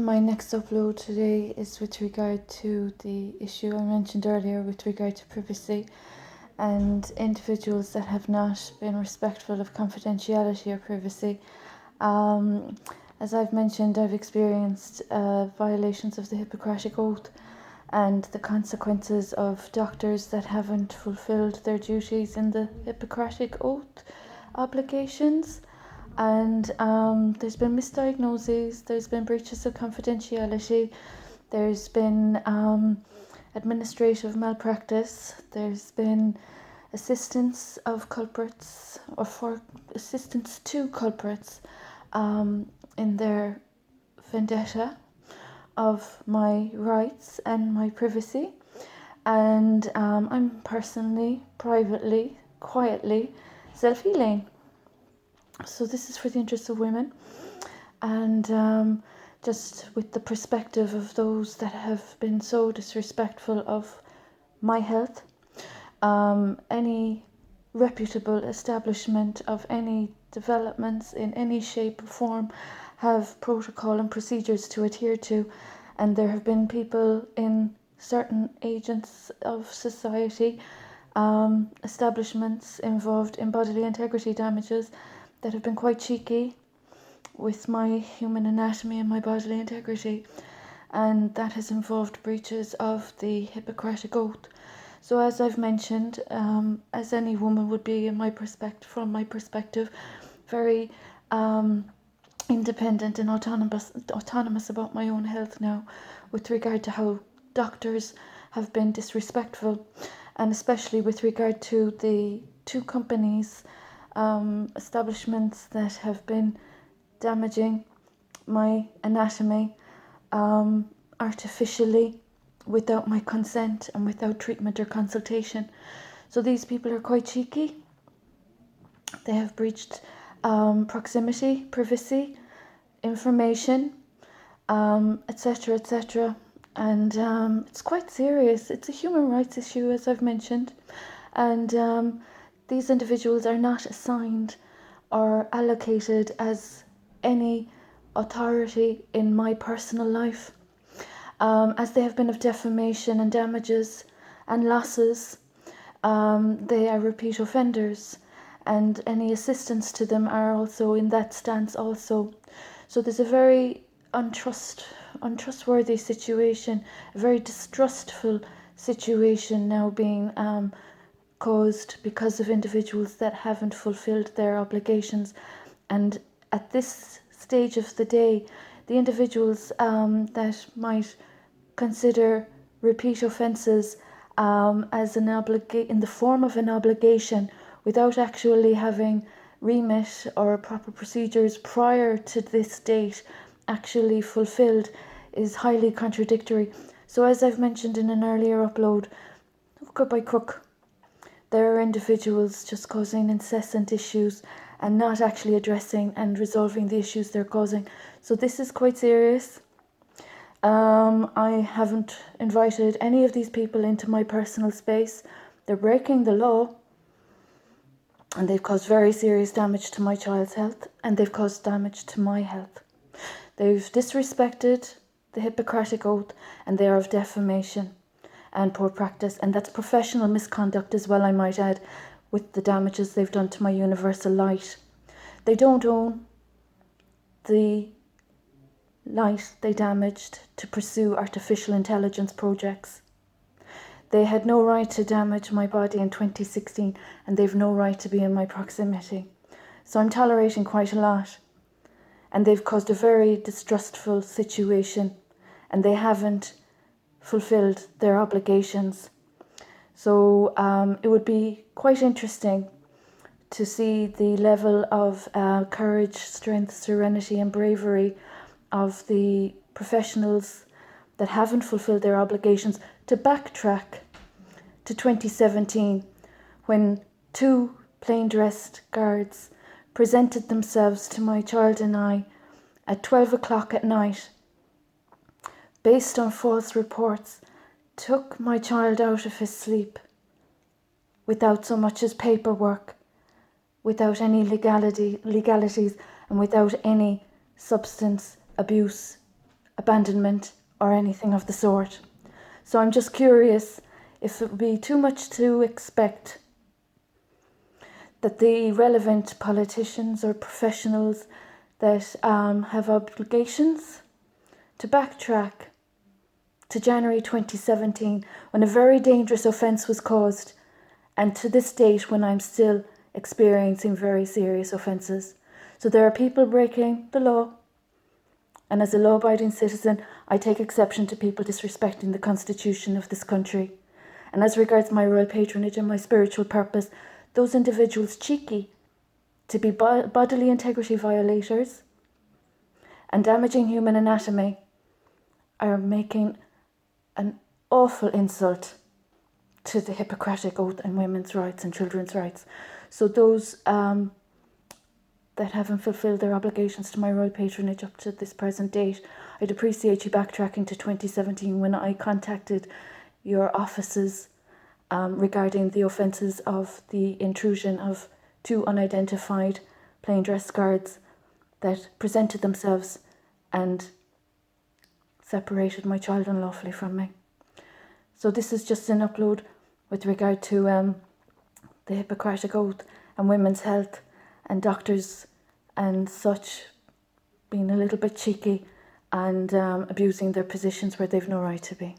My next upload today is with regard to the issue I mentioned earlier with regard to privacy and individuals that have not been respectful of confidentiality or privacy. Um, as I've mentioned, I've experienced violations of the Hippocratic Oath and the consequences of doctors that haven't fulfilled their duties in the Hippocratic Oath obligations. And there's been misdiagnoses, there's been breaches of confidentiality, there's been administrative malpractice, there's been assistance of culprits or for assistance to culprits in their vendetta of my rights and my privacy. And I'm personally, privately, quietly self-healing. So this is for the interests of women, and just with the perspective of those that have been so disrespectful of my health. Any reputable establishment of any developments in any shape or form have protocol and procedures to adhere to, and there have been people in certain agents of society, establishments involved in bodily integrity damages that have been quite cheeky with my human anatomy and my bodily integrity, and that has involved breaches of the Hippocratic Oath. So as I've mentioned, as any woman would be from my perspective, very independent and autonomous about my own health now, with regard to how doctors have been disrespectful, and especially with regard to the two companies, establishments that have been damaging my anatomy artificially, without my consent and without treatment or consultation. So these people are quite cheeky. They have breached proximity, privacy, information, etc., etc. And it's quite serious. It's a human rights issue, as I've mentioned. And these individuals are not assigned or allocated as any authority in my personal life. As they have been of defamation and damages and losses, they are repeat offenders, and any assistance to them are also in that stance also. So there's a very untrustworthy situation, a very distrustful situation now being caused because of individuals that haven't fulfilled their obligations. And at this stage of the day, the individuals that might consider repeat offences as in the form of an obligation without actually having remit or proper procedures prior to this date actually fulfilled is highly contradictory. So as I've mentioned in an earlier upload, hook by crook, there are individuals just causing incessant issues and not actually addressing and resolving the issues they're causing. So this is quite serious. I haven't invited any of these people into my personal space. They're breaking the law, and they've caused very serious damage to my child's health, and they've caused damage to my health. They've disrespected the Hippocratic Oath, and they are of defamation and poor practice, and that's professional misconduct as well, I might add, with the damages they've done to my universal light. They don't own the light they damaged to pursue artificial intelligence projects. They had no right to damage my body in 2016, and they've no right to be in my proximity. So I'm tolerating quite a lot, and they've caused a very distrustful situation, and they haven't fulfilled their obligations. So it would be quite interesting to see the level of courage, strength, serenity and bravery of the professionals that haven't fulfilled their obligations to backtrack to 2017, when two plain-dressed guards presented themselves to my child and I at 12 o'clock at night, based on false reports, took my child out of his sleep without so much as paperwork, without any legalities, and without any substance abuse abandonment or anything of the sort. So I'm just curious if it would be too much to expect that the relevant politicians or professionals that have obligations to backtrack to January 2017 when a very dangerous offence was caused, and to this date when I'm still experiencing very serious offences. So there are people breaking the law, and as a law-abiding citizen, I take exception to people disrespecting the constitution of this country. And as regards my royal patronage and my spiritual purpose, those individuals cheeky to be bodily integrity violators and damaging human anatomy are making an awful insult to the Hippocratic Oath and women's rights and children's rights. So those that haven't fulfilled their obligations to my royal patronage up to this present date, I'd appreciate you backtracking to 2017 when I contacted your offices regarding the offences of the intrusion of 2 unidentified plain dress guards that presented themselves and separated my child unlawfully from me. So this is just an upload with regard to the Hippocratic Oath and women's health and doctors and such being a little bit cheeky and abusing their positions where they've no right to be.